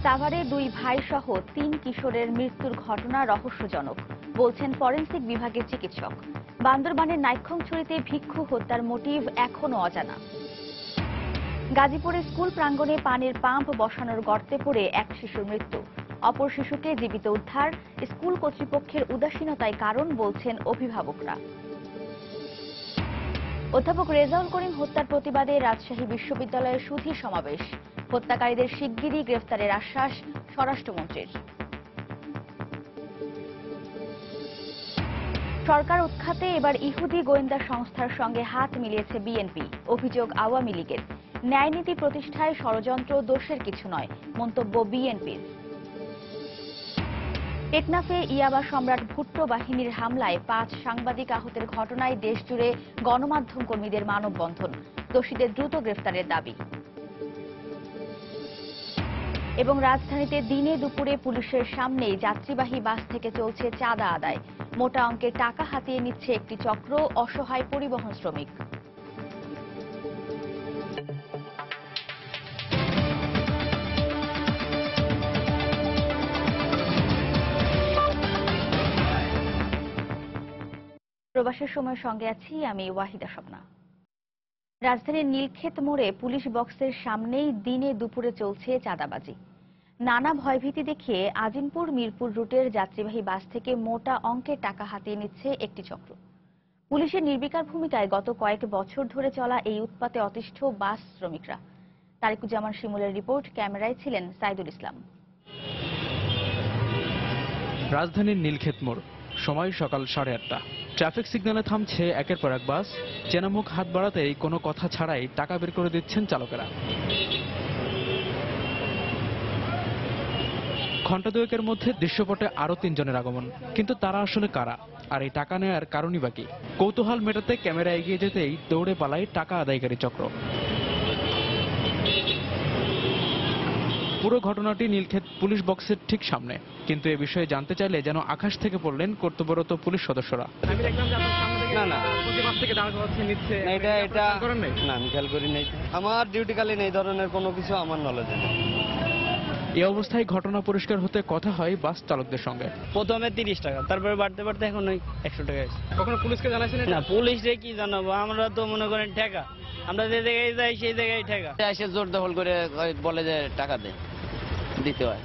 সাভারে দুই ভাই সহ ৩ কিশোরের মৃত্যুর ঘটনা রহস্যজনক, বলছেন ফরেনসিক বিভাগের চিকিৎসক। বান্দরবানের নাইক্ষ্যংছড়িতে ভিক্ষু হত্যার মোটিভ এখনো অজানা। গাজীপুরে স্কুল প্রাঙ্গণে পানির পাম্প বসানোর গর্তে পড়ে এক শিশুর মৃত্যু। অপর শিশুকে জীবিত উদ্ধার। স্কুল কর্তৃপক্ষের উদাসীনতাই কারণ বলছেন অভিভাবকরা। অধ্যাপক রেজাউল করিম হত্যার প্রতিবাদে রাজশাহী বিশ্ববিদ্যালয়ের সুধী সমাবেশ। হত্যাকারীদের শিগগিরই গ্রেফতারের আশ্বাস স্বরাষ্ট্রমন্ত্রীর। সরকার উৎখাতে এবার ইহুদি গোয়েন্দা সংস্থার সঙ্গে হাত মিলিয়েছে বিএনপি। অভিযোগ আওয়ামী লীগের। ন্যায়নীতি প্রতিষ্ঠায় ষড়যন্ত্র দোষের কিছু নয়, মন্তব্য বিএনপির। টেকনাফে ইয়াবা সম্রাট ভুট্টো বাহিনীর হামলায় ৫ সাংবাদিক আহতের ঘটনায় দেশজুড়ে গণমাধ্যম কর্মীদের মানববন্ধন। দোষীদের দ্রুত গ্রেফতারের দাবি। এবং রাজধানীতে দিনে দুপুরে পুলিশের সামনেই যাত্রীবাহী বাস থেকে চলছে চাঁদা আদায়। মোটা অঙ্কের টাকা হাতিয়ে নিচ্ছে একটি চক্র, অসহায় পরিবহন শ্রমিক। প্রবাসের সময় সঙ্গে আছি আমি ওয়াহিদা স্বপ্না। রাজধানীর নীলক্ষেত মোড়ে পুলিশ বক্সের সামনেই দিনে দুপুরে চলছে চাঁদাবাজি। নানা ভয়ভীতি দেখিয়ে আজিমপুর মিরপুর রুটের যাত্রীবাহী বাস থেকে মোটা অঙ্কের টাকা হাতিয়ে নিচ্ছে একটি চক্র। পুলিশের নির্বিকার ভূমিকায় গত কয়েক বছর ধরে চলা এই উৎপাতে অতিষ্ঠ বাস শ্রমিকরা। তারিকুজ্জামান শিমুলের রিপোর্ট, ক্যামেরায় ছিলেন সাইদুল ইসলাম। রাজধানীর নীলক্ষেত মোড়, সময় সকাল 8:30। ট্রাফিক সিগন্যালে থামছে একের পর এক বাস। চেনামুখ হাত বাড়াতেই কোনো কথা ছাড়াই টাকা বের করে দিচ্ছেন চালকেরা। ঘণ্টা দুয়েকের মধ্যে দৃশ্যপটে আরো ৩ জনের আগমন। কিন্তু তারা আসলে কারা, আর এই টাকা নেওয়ার কারণই বাকি? কৌতূহল মেটাতে ক্যামেরা এগিয়ে যেতেই দৌড়ে পালায় টাকা আদায়কারী চক্র। পুরো ঘটনাটি নীলক্ষেত পুলিশ বক্সের ঠিক সামনে। কিন্তু এ বিষয়ে জানতে চাইলে যেন আকাশ থেকে পড়লেন কর্তব্যরত পুলিশ সদস্যরা। আমার ডিউটিকালীন এই ধরনের কোনো কিছু আমার নলেজে নেই। এই অবস্থায় ঘটনা পরিষ্কার হতে কথা হয় বাস চালকদের সঙ্গে। প্রথমে 30 টাকা, তারপরে বাড়তে বাড়তে এখন 100 টাকা। কখনো পুলিশকে জানাইছেন? না, পুলিশে কি জানাবো, আমরা তো মনে করেন ঠেকা, আমরা যে জায়গায় যাই সেই জায়গায় ঠেকা। এসে জোর দখল করে বলে যে টাকা দিতে হয়,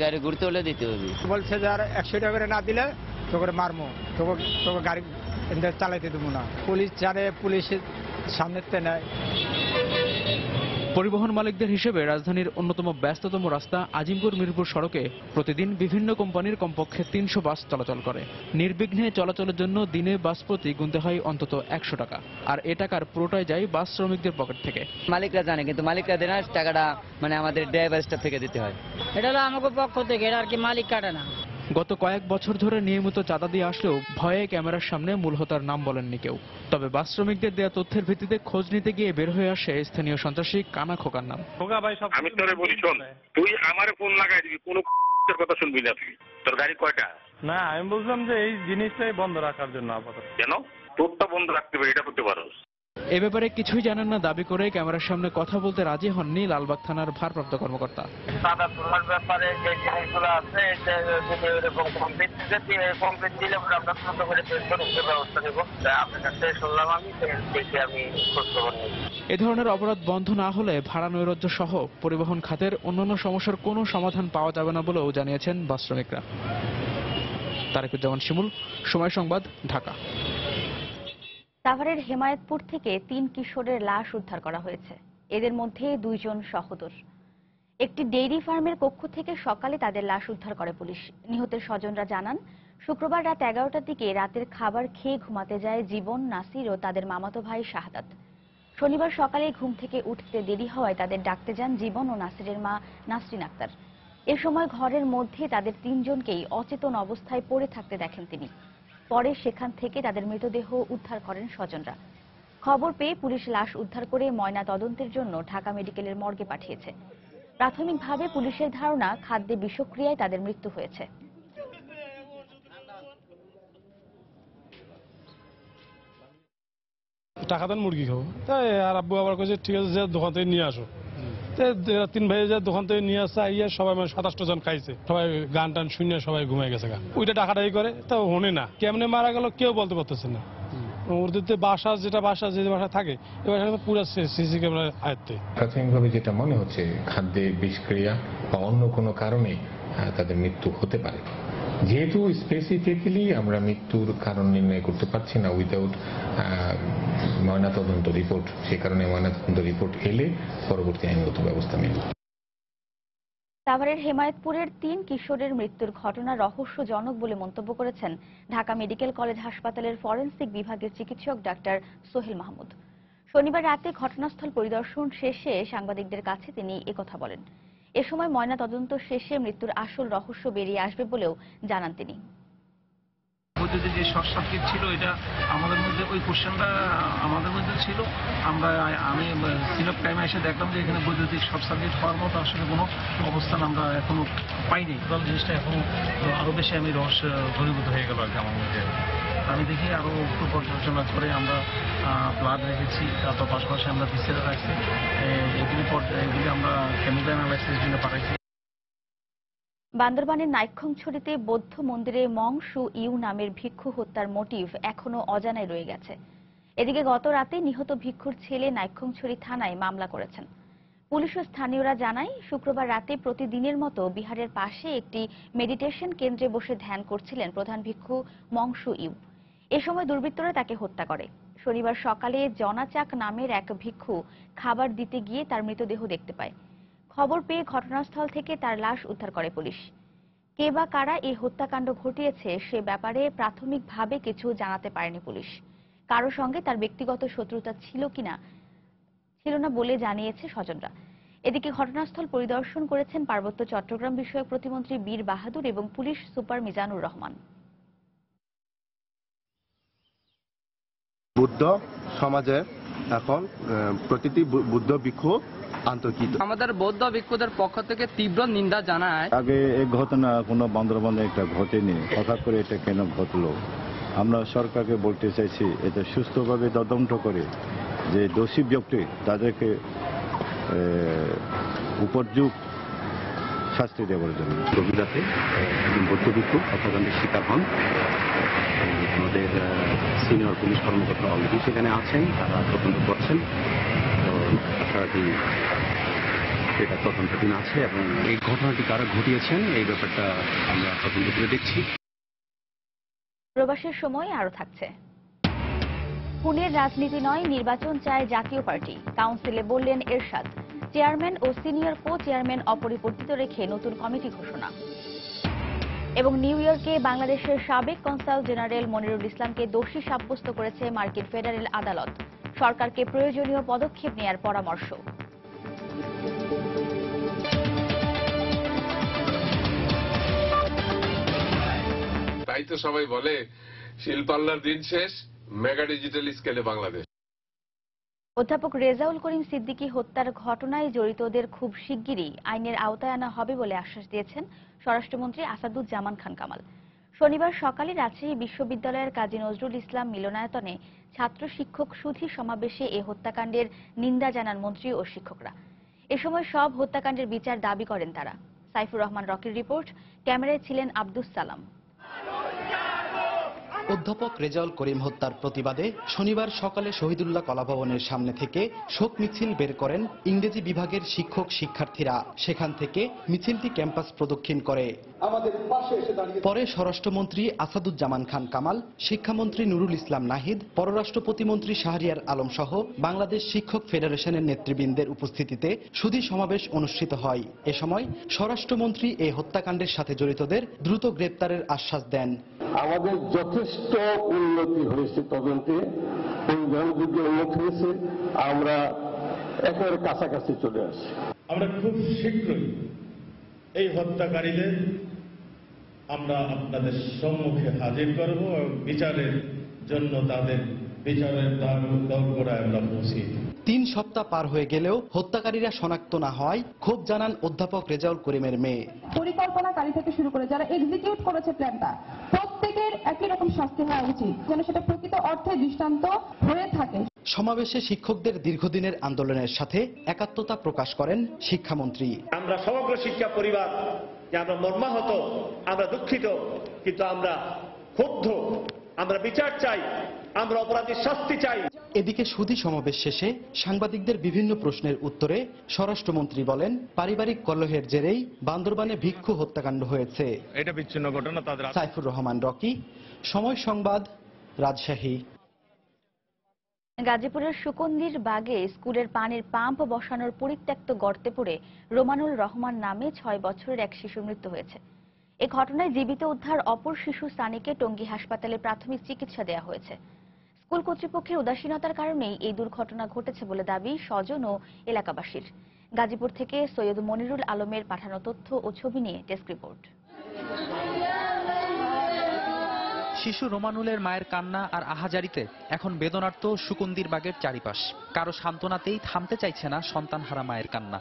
গাড়ি ঘুরতে হলে দিতে হবে। বলছে যে আর 100 টাকা করে না দিলে তোকে মারমো, তোকে গাড়ি চালাইতে দেবো না। পুলিশ জানে, পুলিশের সামনে নেয়। পরিবহন মালিকদের হিসেবে রাজধানীর অন্যতম ব্যস্ততম রাস্তা আজিমপুর মিরপুর সড়কে প্রতিদিন বিভিন্ন কোম্পানির কমপক্ষে 300 বাস চলাচল করে। নির্বিঘ্নে চলাচলের জন্য দিনে বাস প্রতি গুনতে হয় অন্তত 100 টাকা। আর এ টাকার পুরোটাই যায় বাস শ্রমিকদের পকেট থেকে। মালিকরা জানে, কিন্তু মালিকরা দেয় না, টাকাটা মানে আমাদের ড্রাইভার স্টাফ থেকে দিতে হয়। এটা হলো আমাকে পক্ষ থেকে, এটা আর কি মালিক কাটে না। গত কয়েক বছর ধরে নিয়মিত চাঁদা দিয়ে আসলেও ভয়ে ক্যামেরার সামনে মূল হোতার নাম বলেননি কেউ। তবে বাস শ্রমিকদের দেয়া তথ্যের ভিত্তিতে খোঁজ নিতে গিয়ে বের হয়ে আসে স্থানীয় সন্ত্রাসী কানা খোকার নাম। আমি তোরে বলি, শোন, তুই আমারে ফোন লাগাই দিবি, কোনো কথা শুনবি না তুই। তোর গাড়ি কয়টা? না, আমি বলছিলাম যে এই জিনিসটাই বন্ধ রাখার জন্য আপাতত। কেন? তোরটা বন্ধ রাখতে পারি, এটা করতে পারো। এ ব্যাপারে কিছুই জানেন না দাবি করে ক্যামেরার সামনে কথা বলতে রাজি হননি লালবাগ থানার ভারপ্রাপ্ত কর্মকর্তা। চাঁদা তোলার ব্যাপারে যে জিনিসগুলো আছে, এরকম কমপ্লিট দিলে আমরা ছোট করে ব্যবস্থা নেব। আপনার কাছে শুনলাম, আমি দেখে আমি খোঁজ খবর নেব। এ ধরনের অপরাধ বন্ধ না হলে ভাড়া নৈরাজ্য সহ পরিবহন খাতের অন্যান্য সমস্যার কোনো সমাধান পাওয়া যাবে না বলেও জানিয়েছেন বাস শ্রমিকরা। তারিকুজ্জামান শিমুল, সময় সংবাদ, ঢাকা। সাভারের হেমায়েতপুর থেকে 3 কিশোরের লাশ উদ্ধার করা হয়েছে। এদের মধ্যে 2 জন সহোদর। একটি ডেইরি ফার্মের কক্ষ থেকে সকালে তাদের লাশ উদ্ধার করে পুলিশ। নিহতের স্বজনরা জানান, শুক্রবার রাত 11টার দিকে রাতের খাবার খেয়ে ঘুমাতে যায় জীবন, নাসির ও তাদের মামাতো ভাই শাহাদাত। শনিবার সকালে ঘুম থেকে উঠতে দেরি হওয়ায় তাদের ডাকতে যান জীবন ও নাসিরের মা নাসরিন আক্তার। এ সময় ঘরের মধ্যে তাদের 3 জনকেই অচেতন অবস্থায় পড়ে থাকতে দেখেন তিনি। পরে সেখান থেকে তাদের মৃতদেহ উদ্ধার করেন স্বজনরা। খবর পেয়ে পুলিশ লাশ উদ্ধার করে ময়না তদন্তের জন্য ঢাকা মেডিকেলের মর্গে পাঠিয়েছে। প্রাথমিকভাবে পুলিশের ধারণা খাদ্যে বিষক্রিয়ায় তাদের মৃত্যু হয়েছে। টাকা দেন, মুরগি খাবো। তাই আর আব্বু আবার কইছে ঠিক আছে, দোকান থেকে নিয়ে আসো। 3 ভাই যে দোকান থেকে নিয়ে আসছে আইয়া সবাই 27 জন খাইছে, সবাই গান টান শুনে সবাই ঘুমাই গেছে। ওইটা টাকাটাই করে তাও হনে না, কেমনে মারা গেল কেউ বলতে পারতেছে না। ওদের যে বাসা যে বাসা থাকে এই বাসা পুরো সিসি ক্যামেরা আয়ত্তে। প্রাথমিকভাবে যেটা মনে হচ্ছে খাদ্যে বিষক্রিয়া বা অন্য কোনো কারণে তাদের মৃত্যু হতে পারে। যেহেতু স্পেসিফিক্যালি আমরা মৃত্যুর কারণ নির্ণয় করতে পারছি না উইদাউট ময়নাতদন্ত রিপোর্ট, সেই কারণে ময়নাতদন্ত রিপোর্ট এলে পরবর্তী আইনগত ব্যবস্থা নেব। সাভারের হেমায়েতপুরের 3 কিশোরের মৃত্যুর ঘটনা রহস্যজনক বলে মন্তব্য করেছেন ঢাকা মেডিকেল কলেজ হাসপাতালের ফরেনসিক বিভাগের চিকিৎসক ডাক্তার সোহেল মাহমুদ। শনিবার রাতে ঘটনাস্থল পরিদর্শন শেষে সাংবাদিকদের কাছে তিনি একথা বলেন। এ সময় ময়নাতদন্ত শেষে মৃত্যুর আসল রহস্য বেরিয়ে আসবে বলেও জানান তিনি। বৈদ্যুতিক যে শর্ট সার্কিট ছিল, এটা আমাদের মধ্যে ওই কোশ্চেনটা আমাদের মধ্যে ছিল। আমি সিনপ টাইমে এসে দেখলাম যে এখানে বৈদ্যুতিক শর্ট সার্কিট হওয়ার মতো আসলে কোনো অবস্থান আমরা এখনো পাইনি। টোটাল জিনিসটা এখনো আরো বেশি আমি রহস্য ঘনীভূত হয়ে গেল আর কি আমার মধ্যে। আমি দেখি আরো একটু পর্যালোচনা করে আমরা ব্লাড রেখেছি, তারপর পাশাপাশি আমরা ভিসেরা রাখছি, এগুলি আমরা কেমিক্যাল অ্যানালাইসিসের জন্য পাঠাইছি। বান্দরবানের নাইক্ষ্যংছড়িতে বৌদ্ধ মন্দিরে মং সু ইউ নামের ভিক্ষু হত্যার মোটিভ এখনো অজানাই রয়ে গেছে। এদিকে গত রাতে নিহত ভিক্ষুর ছেলে নাইক্ষ্যংছড়ি থানায় মামলা করেছেন। পুলিশ ও স্থানীয়রা জানায়, শুক্রবার রাতে প্রতিদিনের মতো বিহারের পাশে একটি মেডিটেশন কেন্দ্রে বসে ধ্যান করছিলেন প্রধান ভিক্ষু মং সু ইউ। এ সময় দুর্বৃত্তরা তাকে হত্যা করে। শনিবার সকালে জনাচাক নামের এক ভিক্ষু খাবার দিতে গিয়ে তার মৃতদেহ দেখতে পায়। খবর পেয়ে ঘটনাস্থল থেকে তার লাশ উদ্ধার করে পুলিশ। কে বা কারা এই হত্যাকাণ্ড ঘটিয়েছে সে ব্যাপারে প্রাথমিকভাবে কিছু জানাতে পারেনি পুলিশ। কারো সঙ্গে তার ব্যক্তিগত শত্রুতা ছিল না বলে জানিয়েছে স্বজনরা। এদিকে ঘটনাস্থল পরিদর্শন করেছেন পার্বত্য চট্টগ্রাম বিষয়ক প্রতিমন্ত্রী বীর বাহাদুর এবং পুলিশ সুপার মিজানুর রহমান। বুদ্ধ সমাজে এখন প্রতিটি বুদ্ধ ভিক্ষু আন্তর্কিত। আমাদের বৌদ্ধ ভিক্ষুদের পক্ষ থেকে তীব্র নিন্দা জানায়। আগে এই ঘটনা কোনো বান্দরবানে একটা ঘটেনি, হঠাৎ করে এটা কেন ঘটলো? আমরা সরকারকে বলতে চাইছি এটা সুস্থভাবে তদন্ত করে যে দোষী ব্যক্তি তাদেরকে উপযুক্ত শাস্তি দেওয়ার জন্য। গভীর রাতে একজন বৌদ্ধ ভিক্ষু হত্যাকাণ্ডের শিকার হন। আমাদের সিনিয়র পুলিশ কর্মকর্তা অলরেডি সেখানে আছেন, তারা তদন্ত করছেন। তো আশাটি এটা তদন্তাধীন আছে এবং এই ঘটনাটি কারা ঘটিয়েছেন এই ব্যাপারটা আমরা তদন্ত করে দেখছি। প্রবাসের সময় আরো থাকছে। পুনের রাজনীতি নয়, নির্বাচন চায় জাতীয় পার্টি, কাউন্সিলে বললেন এরশাদ। চেয়ারম্যান ও সিনিয়র কো চেয়ারম্যান অপরিবর্তিত রেখে নতুন কমিটি ঘোষণা। এবং নিউ ইয়র্কে বাংলাদেশের সাবেক কনসাল জেনারেল মনিরুল ইসলামকে দোষী সাব্যস্ত করেছে মার্কিন ফেডারেল আদালত। সরকারকে প্রয়োজনীয় পদক্ষেপ নেয়ার পরামর্শ। তাই তো সবাই বলে শিল্পাল্লার দিন শেষ, মেগা ডিজিটাল স্কেলে বাংলাদেশ। অধ্যাপক রেজাউল করিম সিদ্দিকী হত্যার ঘটনায় জড়িতদের খুব শিগগিরই আইনের আওতায় আনা হবে বলে আশ্বাস দিয়েছেন স্বরাষ্ট্রমন্ত্রী আসাদুজ্জামান খান কামাল। শনিবার সকালে রাজশাহী বিশ্ববিদ্যালয়ের কাজী নজরুল ইসলাম মিলনায়তনে ছাত্র শিক্ষক সুধী সমাবেশে এ হত্যাকাণ্ডের নিন্দা জানান মন্ত্রী ও শিক্ষকরা। এ সময় সব হত্যাকাণ্ডের বিচার দাবি করেন তারা। সাইফুর রহমান রকির রিপোর্ট, ক্যামেরায় ছিলেন আব্দুস সালাম। অধ্যাপক রেজাউল করিম হত্যার প্রতিবাদে শনিবার সকালে শহীদুল্লাহ কলাভবনের সামনে থেকে শোক মিছিল বের করেন ইংরেজি বিভাগের শিক্ষক শিক্ষার্থীরা। সেখান থেকে মিছিলটি ক্যাম্পাস প্রদক্ষিণ করে। পরে স্বরাষ্ট্রমন্ত্রী আসাদুজ্জামান খান কামাল, শিক্ষামন্ত্রী নুরুল ইসলাম নাহিদ, পররাষ্ট্র প্রতিমন্ত্রী শাহরিয়ার আলম সহ বাংলাদেশ শিক্ষক ফেডারেশনের নেতৃবৃন্দের উপস্থিতিতে সুধী সমাবেশ অনুষ্ঠিত হয়। এ সময় স্বরাষ্ট্রমন্ত্রী এই হত্যাকাণ্ডের সাথে জড়িতদের দ্রুত গ্রেপ্তারের আশ্বাস দেন। আমাদের যথেষ্ট উন্নতি হয়েছে, তদন্তে পরিধানযোগ্য উন্নতি হয়েছে, আমরা একের কাছাকাছি চলে আসছি। আমরা খুব শীঘ্রই এই হত্যাকারীদের আমরা আপনাদের সম্মুখে হাজির করব এবং বিচারের জন্য তাদের বিচারের দরগোড়ায় আমরা পৌঁছে। 3 সপ্তাহ পার হয়ে গেলেও হত্যাকারীরা শনাক্ত না হয় ক্ষোভ জানান অধ্যাপক রেজাউল করিমের মেয়ে। পরিকল্পনাকারী থেকে শুরু করে যারা এক্সিকিউট করেছে প্ল্যানটা, প্রত্যেকের একই রকম শাস্তি হওয়া উচিত, যেন সেটা প্রকৃত অর্থে দৃষ্টান্ত হয়ে থাকে। সমাবেশে শিক্ষকদের দীর্ঘদিনের আন্দোলনের সাথে একাত্মতা প্রকাশ করেন শিক্ষামন্ত্রী। আমরা সমগ্র শিক্ষা পরিবার যে আমরা মর্মাহত, আমরা দুঃখিত, কিন্তু আমরা ক্ষুব্ধ, আমরা বিচার চাই, আমরা অপরাধীর শাস্তি চাই। এদিকে সুধী সমাবেশ শেষে সাংবাদিকদের বিভিন্ন প্রশ্নের উত্তরে স্বরাষ্ট্রমন্ত্রী বলেন, পারিবারিক কলহের জেরেই বান্দরবানে ভিক্ষু হত্যাকাণ্ড হয়েছে। এটা বিচ্ছিন্ন ঘটনা। সাইফুর রহমান রকি, সময় সংবাদ, রাজশাহী। গাজীপুরের সুকন্দির বাগে স্কুলের পানির পাম্প বসানোর পরিত্যক্ত গর্তে পড়ে রোমানুল রহমান নামে 6 বছরের এক শিশুর মৃত্যু হয়েছে। এ ঘটনায় জীবিত উদ্ধার অপর শিশু সানিকে টঙ্গী হাসপাতালে প্রাথমিক চিকিৎসা দেওয়া হয়েছে। স্কুল কর্তৃপক্ষের উদাসীনতার কারণেই এই দুর্ঘটনা ঘটেছে বলে দাবি স্বজন ও এলাকাবাসীর। গাজীপুর থেকে সৈয়দ মনিরুল আলমের পাঠানো তথ্য ও ছবি নিয়ে ডেস্ক রিপোর্ট। শিশু রোমানুলের মায়ের কান্না আর আহাজারিতে এখন বেদনার্ত সুকুন্দির বাগের চারিপাশ। কারো সান্ত্বনাতেই থামতে চাইছে না সন্তানহারা মায়ের কান্না।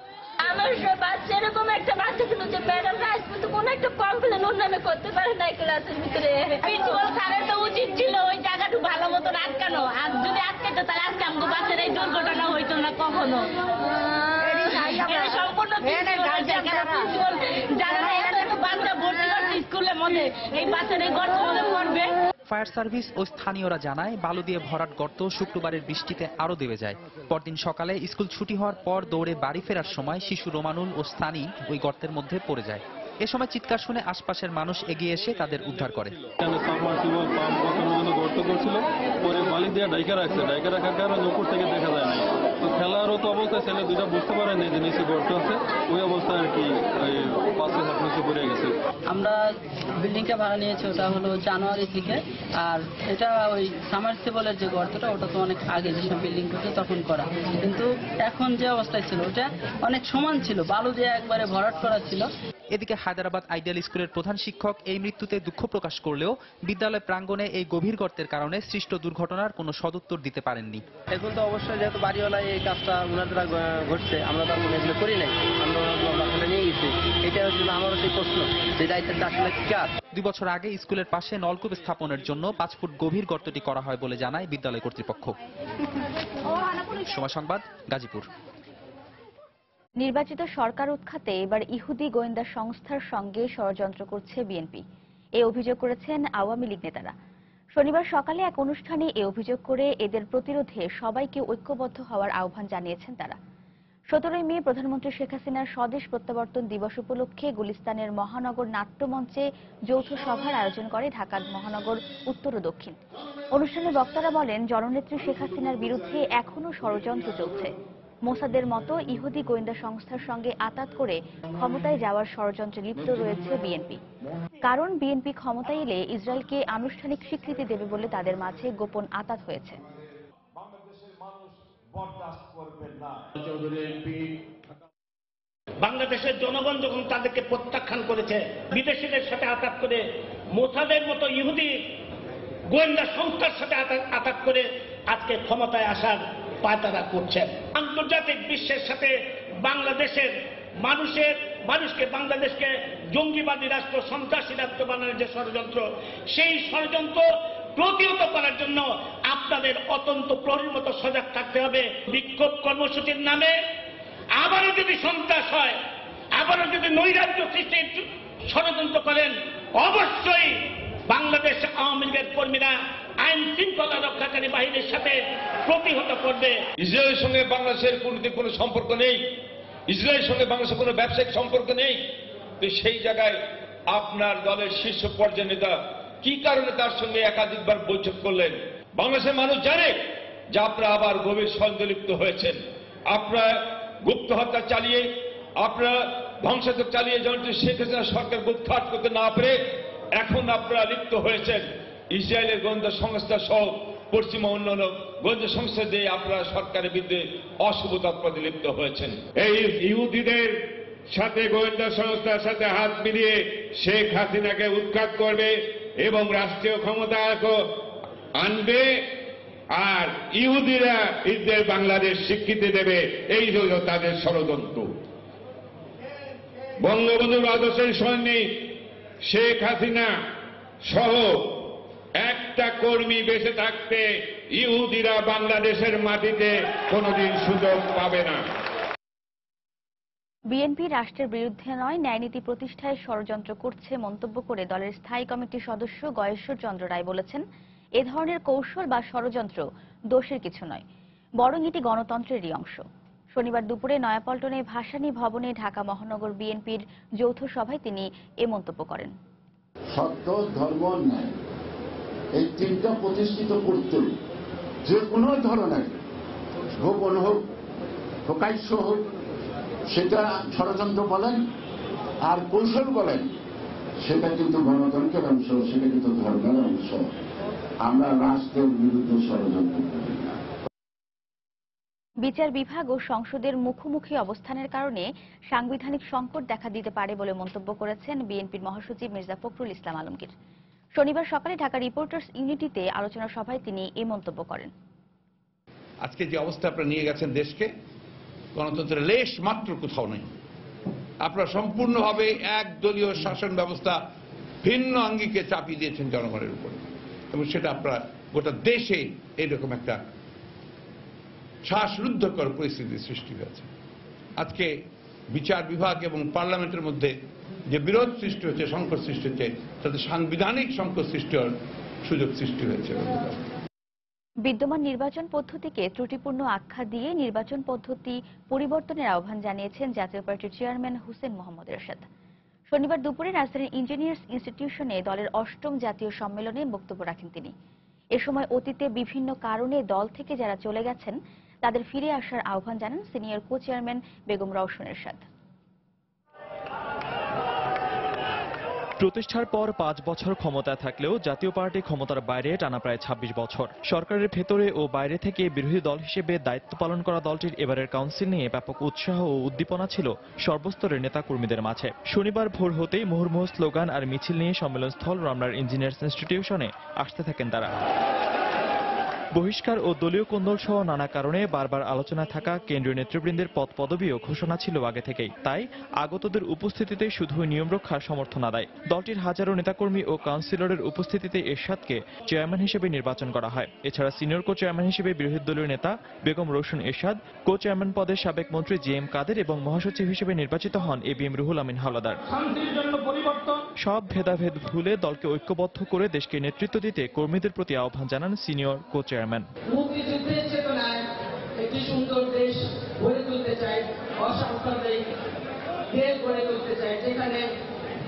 আমার বাচ্চা এরকম একটা বাচ্চা ছিল যে ম্যাডাম আজ পর্যন্ত কোনো একটা কমপ্লেন ওর নামে করতে পারে না ক্লাসের ভিতরে। প্রিন্সিপাল স্যারের তো উচিত ছিল ওই জায়গাটা ভালো মতন আটকানো, আর যদি আটকাতো তাহলে আজকে আমাকে বাচ্চার এই দুর্ঘটনা হইতো না কখনো। সম্পূর্ণ বাচ্চা ভর্তি করছে স্কুলের মধ্যে, এই বাচ্চার এই গর্তের মধ্যে পড়বে। ফায়ার সার্ভিস ও স্থানীয়রা জানায়, বালু দিয়ে ভরাট গর্ত শুক্রবারের বৃষ্টিতে আরো দেবে যায়। পরদিন সকালে স্কুল ছুটি হওয়ার পর দৌড়ে বাড়ি ফেরার সময় শিশু রোমানুল ও স্থানী ওই গর্তের মধ্যে পড়ে যায়। এ সময় চিৎকার শুনে আশপাশের মানুষ এগিয়ে এসে তাদের উদ্ধার করে। গর্ত করছিল, পরে বালি দিয়ে ডাইকা রাখছে, ডাইকা রাখার কারণে উপর থেকে দেখা যায় না। তো খেলারও তো অবস্থায় ছেলে দুইটা বুঝতে পারে না যে নিচে গর্ত আছে, ওই অবস্থায় আর কি পাশে হাত নিচে পড়ে গেছে। আমরা বিল্ডিংটা ভাড়া নিয়েছি, ওটা হলো জানুয়ারি থেকে। আর এটা ওই সামারসিবলের যে গর্তটা, ওটা তো অনেক আগে যেসব বিল্ডিং করছে তখন করা, কিন্তু এখন যে অবস্থায় ছিল ওটা অনেক সমান ছিল, বালু দিয়ে একবারে ভরাট করা ছিল। এদিকে হায়দ্রাবাদ আইডিয়াল স্কুলের প্রধান শিক্ষক এই মৃত্যুতে দুঃখ প্রকাশ করলেও বিদ্যালয় প্রাঙ্গণে এই গভীর গর্তের কারণে সৃষ্ট দুর্ঘটনার কোনো সদুত্তর দিতে পারেননি। এখন তো অবশ্যই যেহেতু বাড়িওয়ালা এই কাজটা ওনার দ্বারা ঘটছে, আমরা তো মনে এগুলো করি নাই, আমরা নিয়ে গেছি। এটা হচ্ছে আমারও সেই প্রশ্ন, যে দায়িত্বটা আসলে কার। 2 বছর আগে স্কুলের পাশে নলকূপ স্থাপনের জন্য 5 ফুট গভীর গর্তটি করা হয় বলে জানায় বিদ্যালয় কর্তৃপক্ষ। সময় সংবাদ, গাজীপুর। নির্বাচিত সরকার উৎখাতে এবার ইহুদি গোয়েন্দা সংস্থার সঙ্গে ষড়যন্ত্র করছে বিএনপি, এই অভিযোগ করেছেন আওয়ামী লীগ নেতারা। শনিবার সকালে এক অনুষ্ঠানে এই অভিযোগ করে এদের প্রতিরোধে সবাইকে ঐক্যবদ্ধ হওয়ার আহ্বান জানিয়েছেন তারা। 17 মে প্রধানমন্ত্রী শেখ হাসিনার স্বদেশ প্রত্যাবর্তন দিবস উপলক্ষে গুলিস্তানের মহানগর নাট্যমঞ্চে যৌথ সভার আয়োজন করে ঢাকা মহানগর উত্তর ও দক্ষিণ। অনুষ্ঠানে বক্তারা বলেন, জননেত্রী শেখ হাসিনার বিরুদ্ধে এখনও ষড়যন্ত্র চলছে। মোসাদের মতো ইহুদি গোয়েন্দা সংস্থার সঙ্গে আঁতাত করে ক্ষমতায় যাওয়ার ষড়যন্ত্রে লিপ্ত রয়েছে বিএনপি। কারণ বিএনপি ক্ষমতায় এলে ইসরায়েলকে আনুষ্ঠানিক স্বীকৃতি দেবে বলে তাদের মাঝে গোপন আঁতাত হয়েছে। বাংলাদেশের জনগণ যখন তাদেরকে প্রত্যাখ্যান করেছে, বিদেশিদের সাথে আঘাত করে, মোসাদের মতো ইহুদি গোয়েন্দা সংস্থার সাথে আঘাত করে আজকে ক্ষমতায় আসার পায়তারা করছেন। আন্তর্জাতিক বিশ্বের সাথে বাংলাদেশের মানুষকে বাংলাদেশকে জঙ্গিবাদী রাষ্ট্র, সন্ত্রাসী রাষ্ট্র বানানোর যে ষড়যন্ত্র, সেই ষড়যন্ত্র প্রতিহত করার জন্য আপনাদের অত্যন্ত প্রহরীর মতো সজাগ থাকতে হবে। বিক্ষোভ কর্মসূচির নামে আবারও যদি সন্ত্রাস হয়, আবারও যদি নৈরাজ্য সৃষ্টির ষড়যন্ত্র করেন, অবশ্যই বাংলাদেশ আওয়ামী লীগের কর্মীরা আইন শৃঙ্খলা রক্ষাকারী বাহিনীর সাথে প্রতিহত করবে। ইসরায়েলের সঙ্গে বাংলাদেশের কূটনৈতিক কোনো সম্পর্ক নেই, ইসরায়েলের সঙ্গে বাংলাদেশের কোনো ব্যবসায়িক সম্পর্ক নেই। তো সেই জায়গায় আপনার দলের শীর্ষ পর্যায়ের নেতা কি কারণে তার সঙ্গে একাধিকবার বৈঠক করলেন? বাংলাদেশের মানুষ জানে যে আপনারা আবার গভীর ষড়যন্ত্রে লিপ্ত হয়েছেন। আপনারা গুপ্ত হত্যা চালিয়ে, আপনারা ধ্বংসাত্মক চালিয়ে জননেত্রী শেখ হাসিনা সরকার উৎখাত করতে না পেরে এখন আপনারা লিপ্ত হয়েছেন ইসরায়েলের গোয়েন্দা সংস্থা সহ পশ্চিমা অন্যান্য গোয়েন্দা সংস্থা দিয়ে আপনারা সরকারের বিরুদ্ধে অশুভ তৎপরতায় লিপ্ত হয়েছেন। এই ইহুদিদের সাথে গোয়েন্দা সংস্থার সাথে হাত মিলিয়ে শেখ হাসিনাকে উৎখাত করবে এবং রাষ্ট্রীয় ক্ষমতা আনবে, আর ইহুদিরা ঈদের বাংলাদেশ স্বীকৃতি দেবে, এই হল তাদের ষড়যন্ত্র। বঙ্গবন্ধুর আদর্শের সৈনিক শেখ হাসিনা সহ একটা কর্মী বেঁচে থাকতে ইহুদিরা বাংলাদেশের মাটিতে কোনোদিন সুযোগ পাবে না। বিএনপি রাষ্ট্রের বিরুদ্ধে নয়, ন্যায়নীতি প্রতিষ্ঠায় ষড়যন্ত্র করছে মন্তব্য করে দলের স্থায়ী কমিটির সদস্য গয়েশ্বর চন্দ্র রায় বলেছেন, এ ধরনের কৌশল বা ষড়যন্ত্র দোষের কিছু নয়, বরং এটি গণতন্ত্রেরই অংশ। শনিবার দুপুরে নয়াপল্টনে ভাসানী ভবনে ঢাকা মহানগর বিএনপির যৌথ সভায় তিনি এ মন্তব্য করেন। সত্য, ধর্ম, ন্যায়, এই তিনটা প্রতিষ্ঠিত করতে যে কোনো ধরনের গোপন হোক, প্রকাশ্য হোক, সেটা ষড়যন্ত্র বলেন আর কৌশল বলেন, সেটা কিন্তু গণতন্ত্রের অংশ, সেটা কিন্তু ধর্মের অংশ। আমরা রাষ্ট্রের বিরুদ্ধে ষড়যন্ত্র করি না। বিচার বিভাগ ও সংসদের মুখোমুখি অবস্থানের কারণে সাংবিধানিক সংকট দেখা দিতে পারে বলে মন্তব্য করেছেন বিএনপির মহাসচিব মির্জা ফখরুল ইসলাম আলমগীর। শনিবার সকালে ঢাকা রিপোর্টার্স ইউনিটিতে আলোচনা সভায় তিনি এই মন্তব্য করেন। আজকে যে অবস্থা আপনারা নিয়ে গেছেন দেশকে, গণতন্ত্রের লেশ মাত্র কোথাও নেই। আপনারা সম্পূর্ণভাবে একদলীয় শাসন ব্যবস্থা ভিন্ন আঙ্গিকে চাপিয়ে দিয়েছেন জনগণের উপরে, এবং সেটা আপনারা গোটা দেশে এইরকম একটা শ্বাসরুদ্ধকর পরিস্থিতির সৃষ্টি হয়েছে। আজকে বিচার বিভাগ এবং পার্লামেন্টের মধ্যে যে বিরোধ সৃষ্টি হচ্ছে, সংকট সৃষ্টি হচ্ছে, তাতে সাংবিধানিক সংকট সৃষ্টি হওয়ার সুযোগ সৃষ্টি হয়েছে। বিদ্যমান নির্বাচন পদ্ধতিকে ত্রুটিপূর্ণ আখ্যা দিয়ে নির্বাচন পদ্ধতি পরিবর্তনের আহ্বান জানিয়েছেন জাতীয় পার্টির চেয়ারম্যান হোসেন মোহাম্মদ এরশাদ। শনিবার দুপুরে রাজধানীর ইঞ্জিনিয়ার্স ইনস্টিটিউশনে দলের 8ম জাতীয় সম্মেলনে বক্তব্য রাখেন তিনি। এ সময় অতীতে বিভিন্ন কারণে দল থেকে যারা চলে গেছেন তাদের ফিরে আসার আহ্বান জানান senior co chairman Begum Rowshan Ershad. প্রতিষ্ঠার পর 5 বছর ক্ষমতায় থাকলেও জাতীয় পার্টি ক্ষমতার বাইরে টানা প্রায় 26 বছর। সরকারের ভেতরে ও বাইরে থেকে বিরোধী দল হিসেবে দায়িত্ব পালন করা দলটির এবারের কাউন্সিল নিয়ে ব্যাপক উৎসাহ ও উদ্দীপনা ছিল সর্বস্তরের নেতাকর্মীদের মাঝে। শনিবার ভোর হতেই মুহুর্মুহু স্লোগান আর মিছিল নিয়ে সম্মেলনস্থল রমনার ইঞ্জিনিয়ার্স ইনস্টিটিউশনে আসতে থাকেন তারা। বহিষ্কার ও দলীয় কোন্দল সহ নানা কারণে বারবার আলোচনায় থাকা কেন্দ্রীয় নেতৃবৃন্দের পদ পদবিও ঘোষণা ছিল আগে থেকেই। তাই আগতদের উপস্থিতিতে শুধু নিয়ম রক্ষার সমর্থন আদায়। দলটির হাজারো নেতাকর্মী ও কাউন্সিলরের উপস্থিতিতে এরশাদকে চেয়ারম্যান হিসেবে নির্বাচন করা হয়। এছাড়া সিনিয়র কো চেয়ারম্যান হিসেবে বিরোধী দলীয় নেতা বেগম রওশন এরশাদ, কো চেয়ারম্যান পদে সাবেক মন্ত্রী জিএম কাদের এবং মহাসচিব হিসেবে নির্বাচিত হন এবিএম রুহুল আমিন হাওলাদার। সব ভেদাভেদ ভুলে দলকে ঐক্যবদ্ধ করে দেশকে নেতৃত্ব দিতে কর্মীদের প্রতি আহ্বান জানান সিনিয়র কো চেয়ারম্যান। মুক্তিযুদ্ধের চেতনায় একটি সুন্দর দেশ গড়ে তুলতে চাই, অসাংস্কৃতিক দেশ গড়ে তুলতে চাই, যেখানে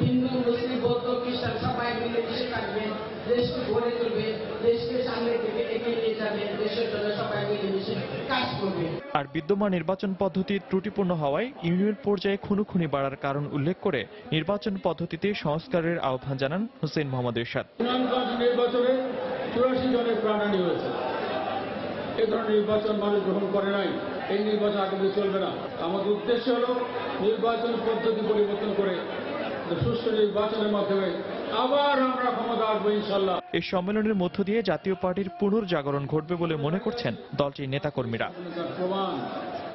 হিন্দু, মুসলিম, বৌদ্ধ, খ্রিস্টান সবাই মিলে মিশে থাকবে, দেশকে গড়ে তুলবে, দেশকে সামনের দিকে এগিয়ে নিয়ে যাবে, দেশের জন্য সবাই মিলে মিশে কাজ করবে। আর বিদ্যমান নির্বাচন পদ্ধতি ত্রুটিপূর্ণ হওয়ায় ইউনিয়ন পর্যায়ে খুনোখুনি বাড়ার কারণ উল্লেখ করে নির্বাচন পদ্ধতিতে সংস্কারের আহ্বান জানান হোসেন মোহাম্মদ এরশাদ। নির্বাচনে 84 জনের প্রাণহানি হয়েছে। এ ধরনের নির্বাচন মানুষ গ্রহণ করে নাই, এই নির্বাচন আগামী চলবে না। আমাদের উদ্দেশ্য হল নির্বাচন পদ্ধতি পরিবর্তন করে সুষ্ঠু নির্বাচনের মাধ্যমে আবার আমরা ক্ষমতা আসবো ইনশাল্লাহ। এই সম্মেলনের মধ্য দিয়ে জাতীয় পার্টির পুনর্জাগরণ ঘটবে বলে মনে করছেন দলটির নেতাকর্মীরা।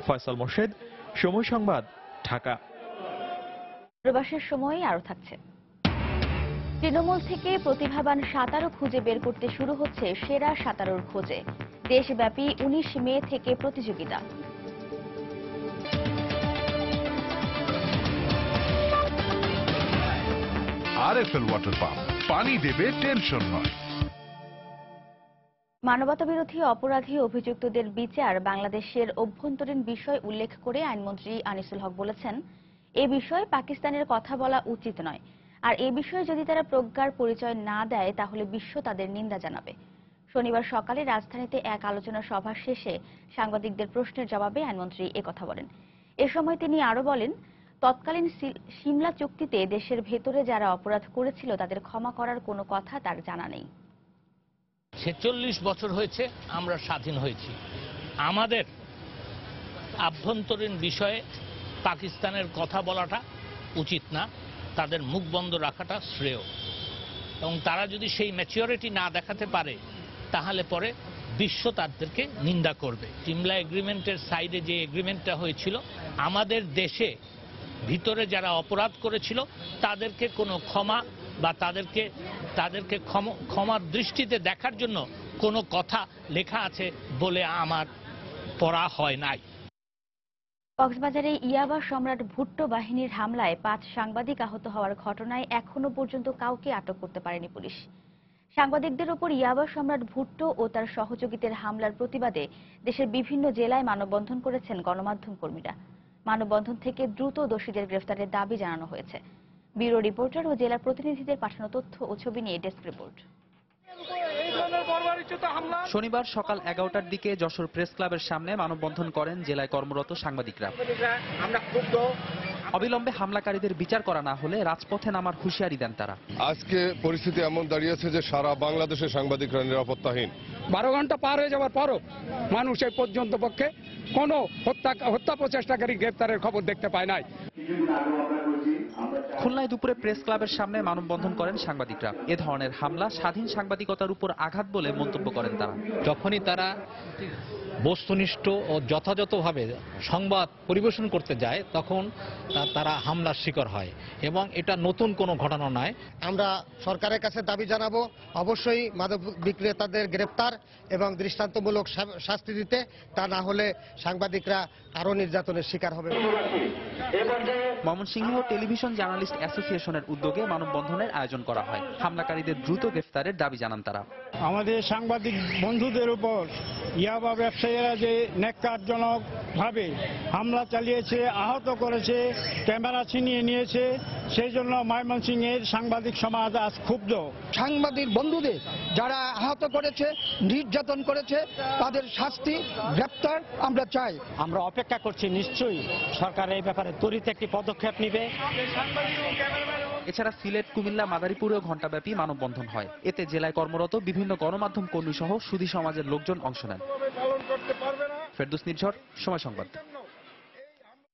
ফয়সাল মোর্শেদ, সময় সংবাদ, ঢাকা। প্রবাসের সময় আরো থাকছে। তৃণমূল থেকে প্রতিভাবান সাঁতারু খুঁজে বের করতে শুরু হচ্ছে সেরা সাঁতারুর খোঁজে। দেশব্যাপী 19 মে থেকে প্রতিযোগিতা। আরএফএল ওয়াটার পাম্প, পানি দেবে, টেনশন নয়। মানবতাবিরোধী অপরাধী অভিযুক্তদের বিচার বাংলাদেশের অভ্যন্তরীণ বিষয় উল্লেখ করে আইনমন্ত্রী আনিসুল হক বলেছেন, এ বিষয়ে পাকিস্তানের কথা বলা উচিত নয়, আর এ বিষয়ে যদি তারা প্রজ্ঞার পরিচয় না দেয় তাহলে বিশ্ব তাদের নিন্দা জানাবে। শনিবার সকালে রাজধানীতে এক আলোচনা সভা শেষে সাংবাদিকদের প্রশ্নের জবাবে আইনমন্ত্রী একথা বলেন। এ সময় তিনি আরো বলেন, তৎকালীন সিমলা চুক্তিতে দেশের ভেতরে যারা অপরাধ করেছিল তাদের ক্ষমা করার কোনো কথা তার জানা নেই। 46 বছর হয়েছে আমরা স্বাধীন হয়েছি। আমাদের আভ্যন্তরীণ বিষয়ে পাকিস্তানের কথা বলাটা উচিত না, তাদের মুখ বন্ধ রাখাটা শ্রেয়। এবং তারা যদি সেই ম্যাচিউরিটি না দেখাতে পারে তাহলে পরে বিশ্ব তাদেরকে নিন্দা করবে। সিমলা এগ্রিমেন্টের সাইডে যে এগ্রিমেন্টটা হয়েছিল, আমাদের দেশে ভিতরে যারা অপরাধ করেছিল তাদেরকে কোনো ক্ষমা বা তাদেরকে ক্ষমার দৃষ্টিতে দেখার জন্য কোনো কথা লেখা আছে বলে আমার পড়া হয় নাই। কক্সবাজারে ইয়াবা সম্রাট ভুট্টো বাহিনীর হামলায় 5 সাংবাদিক আহত হওয়ার ঘটনায় এখনো পর্যন্ত কাউকে আটক করতে পারেনি পুলিশ। সাংবাদিকদের উপর ইয়াবা সম্রাট ভুট্টো ও তার সহযোগীদের হামলার প্রতিবাদে দেশের বিভিন্ন জেলায় মানববন্ধন করেছেন গণমাধ্যম কর্মীরা। মানববন্ধন থেকে দ্রুত দোষীদের গ্রেফতারের দাবি জানানো হয়েছে। ব্যুরো রিপোর্টার ও জেলা প্রতিনিধিদের পাঠানো তথ্য ও ছবি নিয়ে ডেস্ক রিপোর্ট। শনিবার সকাল 11টার দিকে যশোর প্রেস ক্লাবের সামনে মানববন্ধন করেন জেলায় কর্মরত সাংবাদিকরা। অবিলম্বে হামলাকারীদের বিচার করা না হলে রাজপথে নামার হুঁশিয়ারি দেন তারা। আজকে পরিস্থিতি এমন দাঁড়িয়েছে যে সারা বাংলাদেশের সাংবাদিকরা নিরাপত্তাহীন। 12 ঘন্টা পার হয়ে যাওয়ার পরও মানুষ এই পর্যন্ত পক্ষে কোনো হত্যা প্রচেষ্টাকারী গ্রেপ্তারের খবর দেখতে পায় নাই। খুলনায় দুপুরে প্রেস ক্লাবের সামনে মানববন্ধন করেন সাংবাদিকরা। এ ধরনের হামলা স্বাধীন সাংবাদিকতার উপর আঘাত বলে মন্তব্য করেন তারা। যখনই তারা বস্তুনিষ্ঠ ও যথাযথভাবে সংবাদ পরিবেশন করতে যায় তখন তারা হামলার শিকার হয় এবং এটা নতুন কোনো ঘটনা নয়। আমরা সরকারের কাছে দাবি জানাবো অবশ্যই মাদক বিক্রেতাদের গ্রেপ্তার এবং দৃষ্টান্তমূলক শাস্তি দিতে, তা না হলে সাংবাদিকরা আরো নির্যাতনের শিকার হবে। ময়মনসিংহ টেলিভিশন জার্নালিস্ট অ্যাসোসিয়েশনের উদ্যোগে মানববন্ধনের আয়োজন করা হয়। হামলাকারীদের দ্রুত গ্রেফতারের দাবি জানান তারা। আমাদের সাংবাদিক বন্ধুদের উপর ইয়াবা ব্যবসায়ীরা যে ন্যাক্কারজনক ভাবে হামলা চালিয়েছে, আহত করেছে, ক্যামেরা ছিনিয়ে নিয়েছে, সেই জন্য ময়মনসিংহের সাংবাদিক সমাজ আজ ক্ষুব্ধ। সাংবাদিক বন্ধুদের যারা আহত করেছে, নির্যাতন করেছে, তাদের শাস্তি, গ্রেপ্তার আমরা চাই। আমরা অপেক্ষা করছি নিশ্চয়ই সরকার এই ব্যাপারে ত্বরিত একটি পদক্ষেপ নেবে। এছাড়া সিলেট, কুমিল্লা, মাদারীপুরেও ঘণ্টাব্যাপী মানববন্ধন হয়। এতে জেলায় কর্মরত বিভিন্ন গণমাধ্যম কর্মী সহ সুধী সমাজের লোকজন অংশ নেন। ফেরদৌস নির্ঝর, সময় সংবাদ।